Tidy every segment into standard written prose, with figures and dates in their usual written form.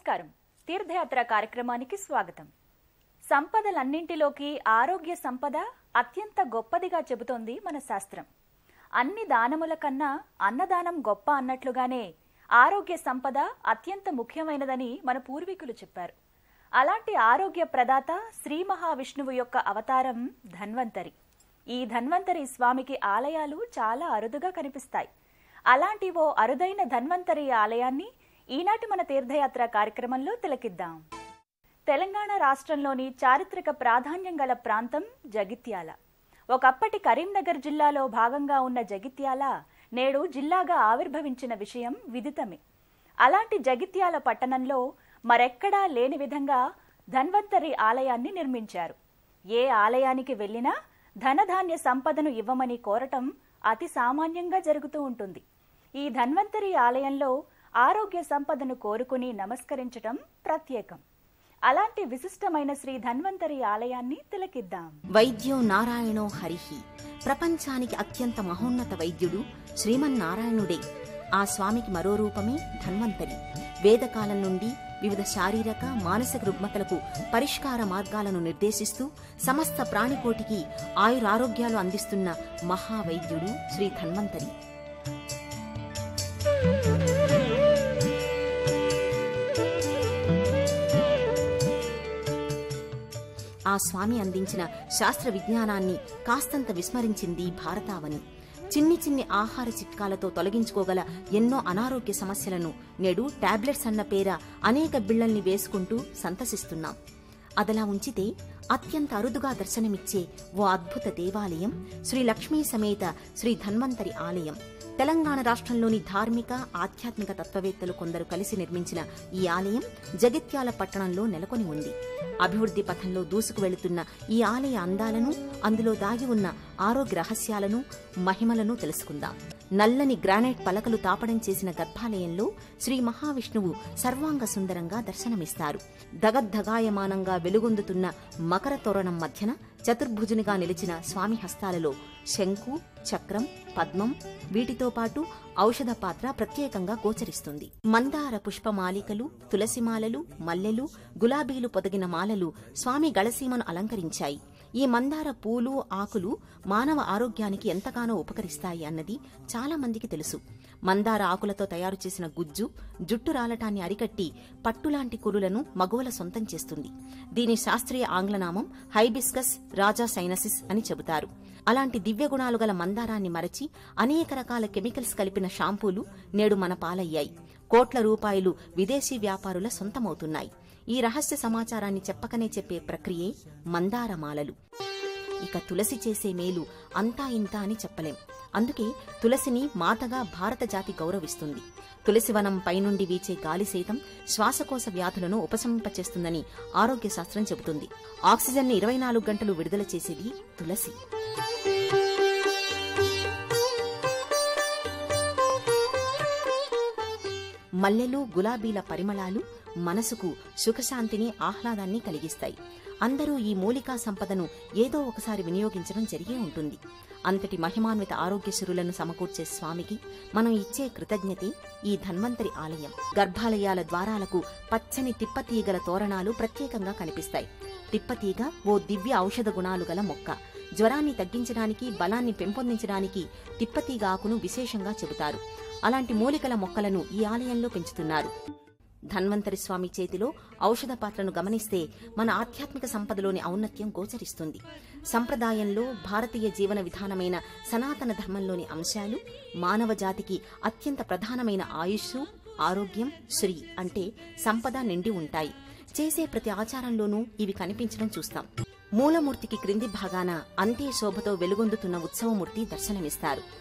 నమస్కారం. తీర్థయాత్ర కార్యక్రమానికి స్వాగతం. సంపదలన్నింటిలోకి ఆరోగ్య సంపద అత్యంత గొప్పదిగా చెబుతోంది మన శాస్త్రం. అన్ని దానముల కన్నా అన్నదానం గొప్ప అన్నట్లుగానే ఆరోగ్య సంపద అత్యంత ముఖ్యమైనదని మన పూర్వీకులు చెప్పారు. అలాంటి ఆరోగ్య ప్రదాత శ్రీ మహావిష్ణువు యొక్క అవతారం ధన్వంతరి. ఈ ధన్వంతరి స్వామికి ఆలయాలు చాలా అరుదుగా కనిపిస్తాయి. అలాంటి ఓ అరుదైన ధన్వంతరి ఆలయాన్ని ఈనాటి మన తీర్థయాత్ర కార్యక్రమంలో తిలకిద్దాం. తెలంగాణ రాష్ట్రంలోని చారిత్రక ప్రాధాన్యం గల ప్రాంతం జగిత్యాల. ఒకప్పటి కరీంనగర్ జిల్లాలో భాగంగా ఉన్న జగిత్యాల నేడు జిల్లాగా ఆవిర్భవించిన విషయం విదితమే. అలాంటి జగిత్యాల పట్టణంలో మరెక్కడా లేని విధంగా ధన్వంతరి ఆలయాన్ని నిర్మించారు. ఏ ఆలయానికి వెళ్లినా ధనధాన్య సంపదను ఇవ్వమని కోరటం అతి సామాన్యంగా జరుగుతూ ఉంటుంది. ఈ ధన్వంతరి ఆలయంలో ఆరోగ్య సంపదను కోరుకుని నమస్కరించటం ప్రత్యేకం. అలాంటి విశిష్టమైన శ్రీ ధన్వంతరి ఆలయాన్ని తిలకిద్దాం. వైద్యో నారాయణో హరిహి. ప్రపంచానికి అత్యంత మహోన్నత వైద్యుడు శ్రీమన్నారాయణుడే. ఆ స్వామికి మరో రూపమే ధన్వంతరి. వేదకాలం నుండి వివిధ శారీరక మానసిక రుగ్మతలకు పరిష్కార మార్గాలను నిర్దేశిస్తూ సమస్త ప్రాణికోటికి ఆయురారోగ్యాలు అందిస్తున్న మహావైద్యుడు శ్రీ ధన్వంతరి. ఆ స్వామి అందించిన శాస్త్ర విజ్ఞానాన్ని కాస్తంత విస్మరించింది భారతావని. చిన్ని చిన్ని ఆహార చిట్కాలతో తొలగించుకోగల ఎన్నో అనారోగ్య సమస్యలను నేడు టాబ్లెట్స్ అన్న పేర అనేక బిళ్లల్ని వేసుకుంటూ సంతసిస్తున్నాం. అదలా ఉంచితే అత్యంత అరుదుగా దర్శనమిచ్చే ఓ అద్భుత దేవాలయం శ్రీ లక్ష్మీ సమేత శ్రీ ధన్వంతరి ఆలయం. తెలంగాణ రాష్ట్రంలోని ధార్మిక ఆధ్యాత్మిక తత్వవేత్తలు కొందరు కలిసి నిర్మించిన ఈ ఆలయం జగిత్యాల పట్టణంలో నెలకొని ఉంది. అభివృద్ధి పథంలో దూసుకు వెళుతున్న ఈ ఆలయ అందాలను, అందులో దాగి ఉన్న ఆరోగ్య రహస్యాలను, మహిమలను తెలుసుకుందాం. నల్లని గ్రానైట్ పలకలు తాపడం చేసిన గర్భాలయంలో శ్రీ మహావిష్ణువు సర్వాంగ సుందరంగా దర్శనమిస్తారు. దగద్ధగాయమానంగా వెలుగొందుతున్న మకర తోరణం మధ్యన చతుర్భుజునిగా నిలిచిన స్వామి హస్తాలలో శంకు, చక్రం, పద్మం, వీటితో పాటు ఔషధ పాత్ర ప్రత్యేకంగా గోచరిస్తుంది. మందార పుష్పమాలికలు, తులసిమాలలు, మల్లెలు, గులాబీలు పొదిగిన మాలలు స్వామి గళసీమను అలంకరించాయి. ఈ మందార పూలు, ఆకులు మానవ ఆరోగ్యానికి ఎంతగానో ఉపకరిస్తాయి అన్నది చాలా మందికి తెలుసు. మందార ఆకులతో తయారు చేసిన గుజ్జు జుట్టు రాలటాన్ని అరికట్టి పట్టులాంటి కురులను మగువల సొంతం చేస్తుంది. దీని శాస్త్రీయ ఆంగ్లనామం హైబిస్కస్ రాజా సైనసిస్ అని చెబుతారు. అలాంటి దివ్య గుణాలు గల మందారాన్ని మరచి అనేక రకాల కెమికల్స్ కలిపిన షాంపూలు నేడు మన పాలయ్యాయి. కోట్ల రూపాయలు విదేశీ వ్యాపారుల సొంతమవుతున్నాయి. ఈ రహస్య సమాచారాన్ని చెప్పకనే చెప్పే ప్రక్రియే మందారమాలలు. ఇక తులసి చేసే మేలు అంతా ఇంత అని చెప్పలేం. అందుకే తులసిని మాతగా భారత జాతి గౌరవిస్తుంది. తులసివనం పైనుండి వీచే గాలి సైతం శ్వాసకోశ వ్యాధులను ఉపశమింపచేస్తుందని ఆరోగ్య శాస్త్రం చెబుతుంది. ఆక్సిజన్ ని 24 గంటలు విడుదల చేసేది తులసి. మల్లెలు, గులాబీల పరిమళాలు మనసుకు సుఖశాంతిని, ఆహ్లాదాన్ని కలిగిస్తాయి. అందరూ ఈ మూలికా సంపదను ఏదో ఒకసారి వినియోగించడం జరిగే ఉంటుంది. అంతటి మహిమాన్విత ఆరోగ్యశ్రులను సమకూర్చే స్వామికి మనం ఇచ్చే కృతజ్ఞతే ఈ ధన్వంతరి ఆలయం. గర్భాలయాల ద్వారాలకు పచ్చని తిప్పతీగల తోరణాలు ప్రత్యేకంగా కనిపిస్తాయి. తిప్పతీగ ఓ దివ్య ఔషధ గుణాలు గల మొక్క. జ్వరాన్ని తగ్గించడానికి, బలాన్ని పెంపొందించడానికి తిప్పతీగ ఆకును విశేషంగా చెబుతారు. అలాంటి మూలికల మొక్కలను ఈ ఆలయంలో పెంచుతున్నారు. ధన్వంతరి స్వామి చేతిలో ఔషధ పాత్రను గమనిస్తే మన ఆధ్యాత్మిక సంపదలోని ఔన్నత్యం గోచరిస్తుంది. సంప్రదాయంలో భారతీయ జీవన విధానమైన సనాతన ధర్మంలోని అంశాలు మానవ జాతికి అత్యంత ప్రధానమైన ఆయుష్షు, ఆరోగ్యం, శ్రీ అంటే సంపద నిండి ఉంటాయి. చేసే ప్రతి ఆచారంలోనూ ఇవి కనిపించడం చూస్తాం. మూలమూర్తికి క్రింది భాగాన అంతే శోభతో వెలుగొందుతున్న ఉత్సవమూర్తి దర్శనమిస్తారు.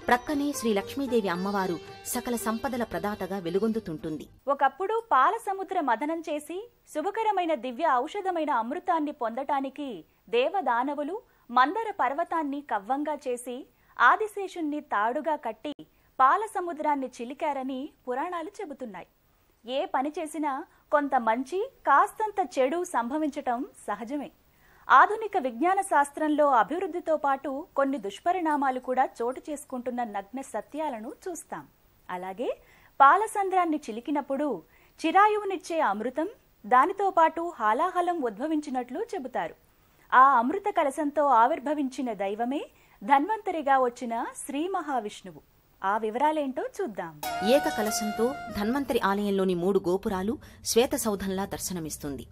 ప్రక్కనే శ్రీ లక్ష్మీదేవి అమ్మవారు సకల సంపదల ప్రదాతగా వెలుగొందుతుంటుంది. ఒకప్పుడు పాల సముద్ర మథనం చేసి శుభకరమైన దివ్య ఔషధమైన అమృతాన్ని పొందటానికి దేవదానవులు మందర పర్వతాన్ని కవ్వంగా చేసి ఆదిశేషుణ్ణి తాడుగా కట్టి పాల సముద్రాన్ని చిలికారని పురాణాలు చెబుతున్నాయి. ఏ పని చేసినా కొంత మంచి, కాస్తంత చెడు సంభవించటం సహజమే. ఆధునిక విజ్ఞాన శాస్త్రంలో అభివృద్ధితో పాటు కొన్ని దుష్పరిణామాలు కూడా చోటు చేసుకుంటున్న నగ్న సత్యాలను చూస్తాం. అలాగే పాలసంద్రాన్ని చిలికినప్పుడు చిరాయువునిచ్చే అమృతం, దానితో పాటు హాలాహలం ఉద్భవించినట్లు చెబుతారు. ఆ అమృత కలశంతో ఆవిర్భవించిన దైవమే ధన్వంతరిగా వచ్చిన శ్రీ మహావిష్ణువు. ఆ వివరాలేంటో చూద్దాం. ఏక కలశంతో ధన్వంతరి ఆలయంలోని 3 గోపురాలు శ్వేత సౌధంలా దర్శనమిస్తుంది.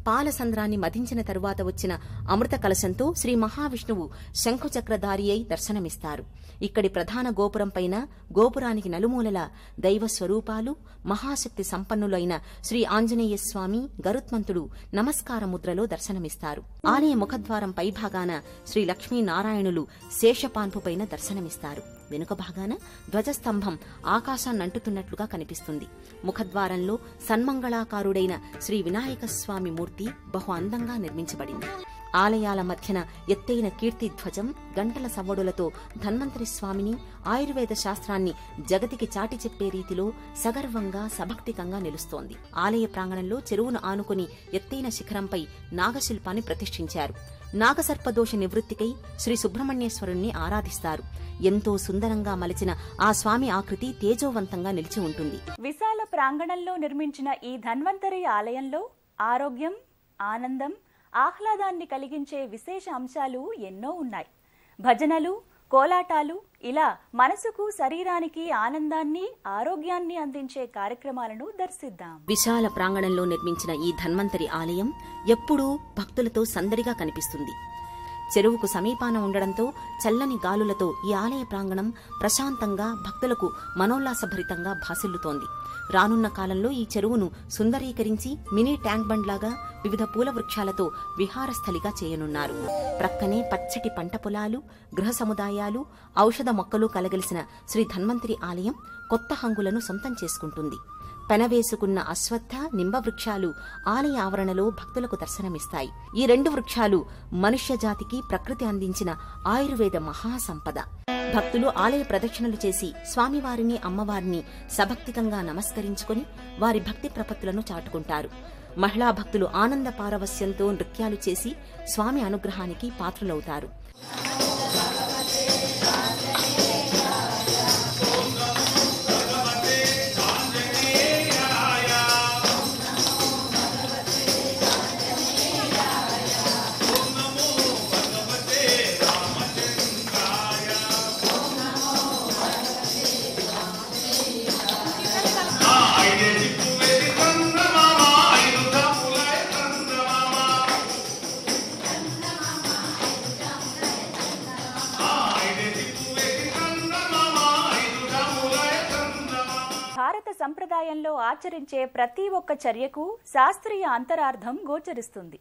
పాలసంద్రాన్ని మధించిన తరువాత వచ్చిన అమృత కలశంతో శ్రీ మహావిష్ణువు శంఖుచక్రధారి అయి దర్శనమిస్తారు. ఇక్కడి ప్రధాన గోపురం పైన గోపురానికి నలుమూలల దైవ స్వరూపాలు, మహాశక్తి సంపన్నులైన శ్రీ ఆంజనేయ స్వామి, గరుత్మంతుడు నమస్కార ముద్రలో దర్శనమిస్తారు. ఆలయ ముఖద్వారం పైభాగాన శ్రీ లక్ష్మీనారాయణులు శేషపాన్పుపైన దర్శనమిస్తారు. వెనుక భాగాన ధ్వజస్తంభం ఆకాశాన్నంటుతున్నట్లుగా కనిపిస్తుంది. ముఖద్వారంలో సన్మంగళాకారుడైన శ్రీ వినాయక స్వామి మూర్తి బహు అందంగా నిర్మించబడింది. ఆలయాల మధ్యన ఎత్తైన కీర్తి ధ్వజం గంటల సవ్వడులతో ధన్వంతరి స్వామిని, ఆయుర్వేద శాస్త్రాన్ని జగతికి చాటి చెప్పే రీతిలో సగర్వంగా సభక్తికంగా నిలుస్తోంది. ఆలయ ప్రాంగణంలో చెరువును ఆనుకుని ఎత్తైన శిఖరంపై నాగశిల్పాన్ని ప్రతిష్ఠించారు. నాగసర్పదోష నివృత్తికై శ్రీ సుబ్రహ్మణ్యేశ్వరుణ్ణి ఆరాధిస్తారు. ఎంతో సుందరంగా మలిచిన ఆ స్వామి ఆకృతి తేజోవంతంగా నిలిచి ఉంటుంది. విశాల ప్రాంగణంలో నిర్మించిన ఈ ధన్వంతరి ఆలయంలో ఆరోగ్యం, ఆనందం, ఆహ్లాదాన్ని కలిగించే విశేష అంశాలు ఎన్నో ఉన్నాయి. భజనలు, కోలాటాలు, ఇలా మనసుకు శరీరానికి ఆనందాన్ని, ఆరోగ్యాన్ని అందించే కార్యక్రమాలను దర్శిద్దాం. విశాల ప్రాంగణంలో నిర్మించిన ఈ ధన్వంతరి ఆలయం ఎప్పుడూ భక్తులతో సందడిగా కనిపిస్తుంది. చెరువుకు సమీపాన ఉండడంతో చల్లని గాలులతో ఈ ఆలయ ప్రాంగణం ప్రశాంతంగా భక్తులకు మనోల్లాసభరితంగా భాసిల్లుతోంది. రానున్న కాలంలో ఈ చెరువును సుందరీకరించి మినీ ట్యాంక్ బండ్లాగా వివిధ పూల వృక్షాలతో విహారస్థలిగా చేయనున్నారు. ప్రక్కనే పచ్చటి పంట పొలాలు, గృహ సముదాయాలు, ఔషధ మొక్కలు కలగలిసిన శ్రీ ధన్వంతరి ఆలయం కొత్త హంగులను సొంతం చేసుకుంటుంది. పెనవేసుకున్న అశ్వత్థ, నింబ వృక్షాలు ఆలయ ఆవరణలో భక్తులకు దర్శనమిస్తాయి. ఈ 2 వృక్షాలు మనుష్య జాతికి ప్రకృతి అందించిన ఆయుర్వేద మహాసంపద. భక్తులు ఆలయ ప్రదక్షిణలు చేసి స్వామివారిని, అమ్మవారిని సభక్తికంగా నమస్కరించుకుని వారి భక్తి ప్రపత్తులను చాటుకుంటారు. మహిళా భక్తులు ఆనంద పారవస్యంతో నృత్యాలు చేసి స్వామి అనుగ్రహానికి పాత్రులవుతారు. భారత సంప్రదాయంలో ఆచరించే ప్రతి ఒక్క చర్యకు శాస్త్రీయ అంతరార్థం గోచరిస్తుంది.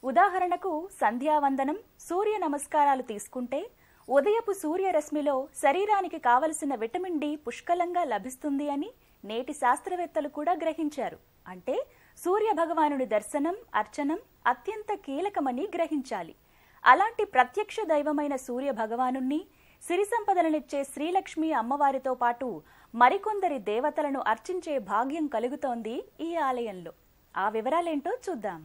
ఉదాహరణకు సంధ్యావందనం, సూర్య నమస్కారాలు తీసుకుంటే ఉదయపు సూర్యరశ్మిలో శరీరానికి కావలసిన విటమిన్ డి పుష్కలంగా లభిస్తుంది అని నేటి శాస్త్రవేత్తలు కూడా గ్రహించారు. అంటే సూర్య భగవానుడి దర్శనం, అర్చనం అత్యంత కీలకమని గ్రహించాలి. అలాంటి ప్రత్యక్ష దైవమైన సూర్య భగవానుణ్ణి, సిరి సంపదలనిచ్చే శ్రీలక్ష్మి అమ్మవారితో పాటు మరికొందరి దేవతలను అర్చించే భాగ్యం కలుగుతోంది ఈ ఆలయంలో. ఆ వివరాలేంటో చూద్దాం.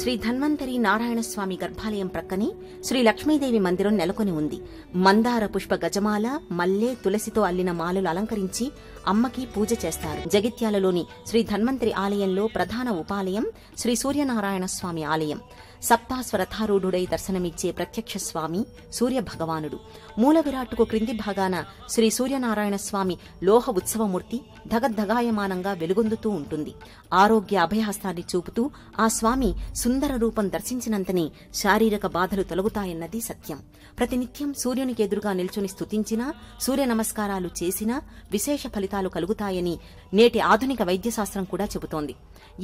శ్రీ ధన్వంతరి నారాయణస్వామి గర్భాలయం ప్రక్కనే శ్రీ లక్ష్మీదేవి మందిరం నెలకొని ఉంది. మందార పుష్ప గజమాల, మల్లె, తులసితో అల్లిన మాలలు అలంకరించి అమ్మకి పూజ చేస్తారు. జగిత్యాలలోని శ్రీ ధన్వంతరి ఆలయంలో ప్రధాన ఉపాలయం శ్రీ సూర్యనారాయణ స్వామి ఆలయం. సప్తాస్వరథారూఢుడై దర్శనమిచ్చే ప్రత్యక్ష స్వామి సూర్య భగవానుడు. మూల విరాట్టుకు క్రింది భాగాన శ్రీ సూర్యనారాయణ స్వామి లోహ ఉత్సవమూర్తి ధగద్ధగాయమానంగా వెలుగొందుతూ ఉంటుంది. ఆరోగ్య అభయహస్తాన్ని చూపుతూ ఆ స్వామి సుందర రూపం దర్శించినంతనే శారీరక బాధలు తొలగుతాయన్నది సత్యం. ప్రతినిత్యం సూర్యునికి ఎదురుగా నిల్చుని స్తుతించినా, సూర్య నమస్కారాలు చేసినా విశేష ఫలితాలు కలుగుతాయని నేటి ఆధునిక వైద్యశాస్త్రం కూడా చెబుతోంది.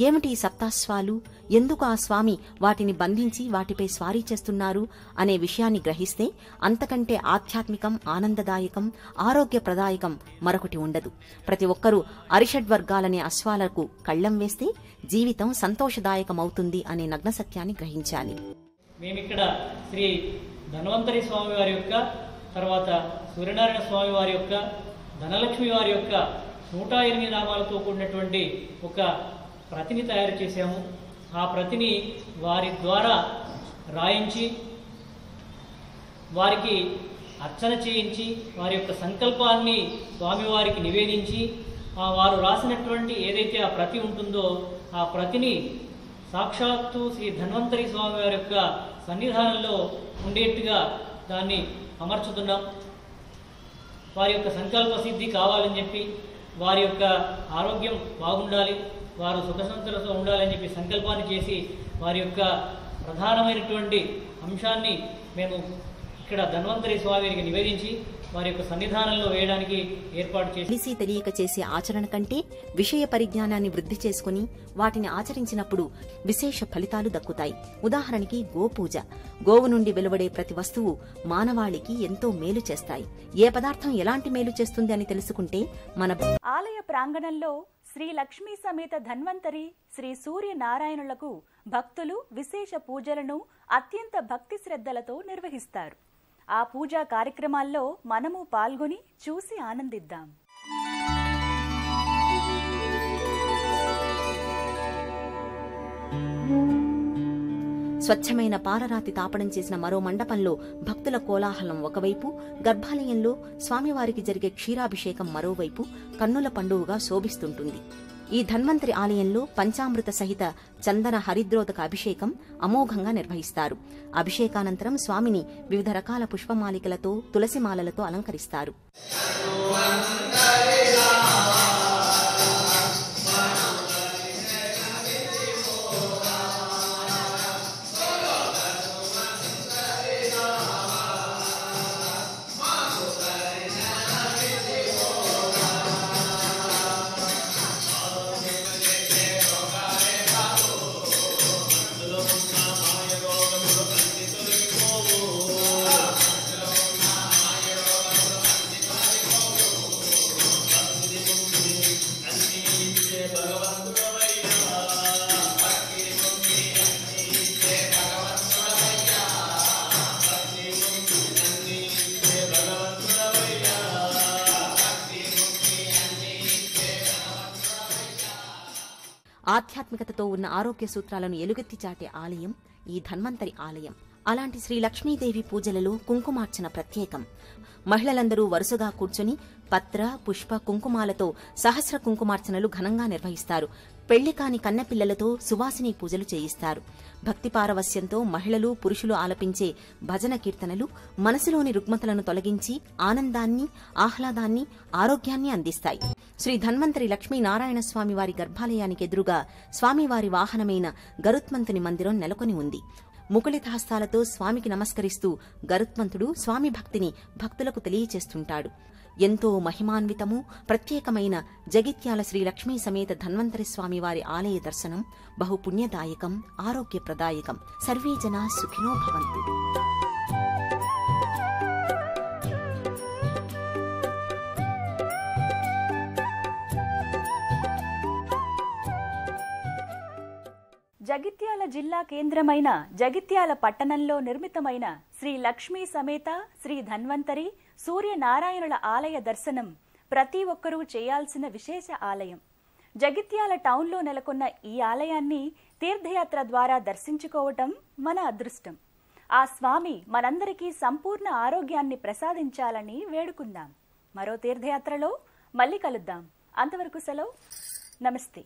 ఏమిటి ఈ సప్తాశ్వాలు, ఎందుకు ఆ స్వామి వాటిని బంధించి వాటిపై స్వారీ చేస్తున్నారు అనే విషయాన్ని గ్రహిస్తే అంతకంటే ఆధ్యాత్మికం, ఆనందదాయకం, ఆరోగ్యప్రదాయకం మరొకటి ఉండదు. ప్రతి ఒక్కరూ అరిషడ్వర్గాలనే అశ్వాలకు కళ్లం వేస్తే జీవితం సంతోషదాయకమవుతుంది అనే నగ్న సత్యాన్ని గ్రహించాలి. మేమిక్కడ శ్రీ ధన్వంతరి స్వామి వారి యొక్క, తర్వాత సూర్యనారాయణ స్వామి వారి యొక్క, ధనలక్ష్మి వారి యొక్క 108 నామాలతో కూడినటువంటి ఒక ప్రతిని తయారు చేశాము. ఆ ప్రతిని వారి ద్వారా రాయించి వారికి అర్చన చేయించి వారి యొక్క సంకల్పాన్ని స్వామివారికి నివేదించి వారు రాసినటువంటి ఏదైతే ఆ ప్రతి ఉంటుందో ఆ ప్రతిని సాక్షాత్తు శ్రీ ధన్వంతరి స్వామి వారి యొక్క సన్నిధానంలో ఉండేట్టుగా దాన్ని అమర్చుతున్నాం. వారి యొక్క సంకల్ప సిద్ధి కావాలని చెప్పి, వారి యొక్క ఆరోగ్యం బాగుండాలి, వారు సుఖసంతరతో ఉండాలని చెప్పి సంకల్పాన్ని చేసి వారి యొక్క ప్రధానమైనటువంటి అంశాన్ని మేము ఇక్కడ ధన్వంతరి స్వామికి నివేదించి వారి యొక్క సన్నిధానంలో వేయడానికి ఏర్పాటు చేసి, తెలిసి తెలియక చేసే ఆచరణ కంటే విషయ పరిజ్ఞానాన్ని వృద్ధి చేసుకుని వాటిని ఆచరించినప్పుడు విశేష ఫలితాలు దక్కుతాయి. ఉదాహరణకి గోపూజ. గోవు నుండి వెలువడే ప్రతి వస్తువు మానవాళికి ఎంతో మేలు చేస్తాయి. ఏ పదార్థం ఎలాంటి మేలు చేస్తుంది అని తెలుసుకుంటే మన ఆలయ ప్రాంగణంలో శ్రీ లక్ష్మీ సమేత ధన్వంతరి శ్రీ సూర్యనారాయణులకు భక్తులు విశేష పూజలను అత్యంత భక్తి శ్రద్ధలతో నిర్వహిస్తారు. ఆ పూజా కార్యక్రమాల్లో మనము పాల్గొని చూసి ఆనందిద్దాం. స్వచ్ఛమైన పాలరాతి తాపడం చేసిన మరో మండపంలో భక్తుల కోలాహలం ఒకవైపు, గర్భాలయంలో స్వామివారికి జరిగే క్షీరాభిషేకం మరోవైపు కన్నుల పండుగగా శోభిస్తుంటుంది. ఈ ధన్వంతరి ఆలయంలో పంచామృత సహిత చందన హరిద్రోదక అభిషేకం అమోఘంగా నిర్వహిస్తారు. అభిషేకానంతరం స్వామిని వివిధ రకాల పుష్పమాలికలతో, తులసిమాలలతో అలంకరిస్తారు. ఆధ్యాత్మికతతో ఉన్న ఆరోగ్య సూత్రాలను ఎలుగెత్తి చాటే ఆలయం ఈ ధన్వంతరి ఆలయం. అలాంటి శ్రీ లక్ష్మీదేవి పూజలలో కుంకుమార్చన ప్రత్యేకం. మహిళలందరూ వరుసగా కూర్చుని పత్ర, పుష్ప, కుంకుమాలతో సహస్ర కుంకుమార్చనలు ఘనంగా నిర్వహిస్తారు. పెళ్లి కాని కన్నెపిల్లలతో సువాసిని పూజలు చేయిస్తారు. భక్తి పారవస్యంతో మహిళలు, పురుషులు ఆలపించే భజన కీర్తనలు మనసులోని రుగ్మతలను తొలగించి ఆనందాన్ని, ఆహ్లాదాన్ని, ఆరోగ్యాన్ని అందిస్తాయి. శ్రీ ధన్వంతరి లక్ష్మీనారాయణ స్వామి వారి గర్భాలయానికి ఎదురుగా స్వామివారి వాహనమైన గరుత్మంతుని మందిరం నెలకొని ఉంది. ముకుళిత హస్తాలతో స్వామికి నమస్కరిస్తూ గరుత్మంతుడు స్వామి భక్తిని భక్తులకు తెలియచేస్తుంటాడు. ఎంతో మహిమాన్వితము, ప్రత్యేకమైన జగిత్యాల శ్రీ లక్ష్మీ సమేత ధన్వంతరి స్వామి వారి ఆలయ దర్శనం బహుపుణ్యదాయకం, ఆరోగ్యప్రదాయకం. సర్వే జనా సుఖినో భవంతు. జగిత్యాల జిల్లా కేంద్రమైన జగిత్యాల పట్టణంలో నిర్మితమైన శ్రీ లక్ష్మీ సమేత శ్రీ ధన్వంతరి సూర్యనారాయణుల ఆలయ దర్శనం ప్రతి ఒక్కరూ చేయాల్సిన విశేష ఆలయం. జగిత్యాల టౌన్లో నెలకొన్న ఈ ఆలయాన్ని తీర్థయాత్ర ద్వారా దర్శించుకోవటం మన అదృష్టం. ఆ స్వామి మనందరికీ సంపూర్ణ ఆరోగ్యాన్ని ప్రసాదించాలని వేడుకుందాం. మరో తీర్థయాత్రలో మళ్ళీ కలుద్దాం. అంతవరకు సెలవు. నమస్తే.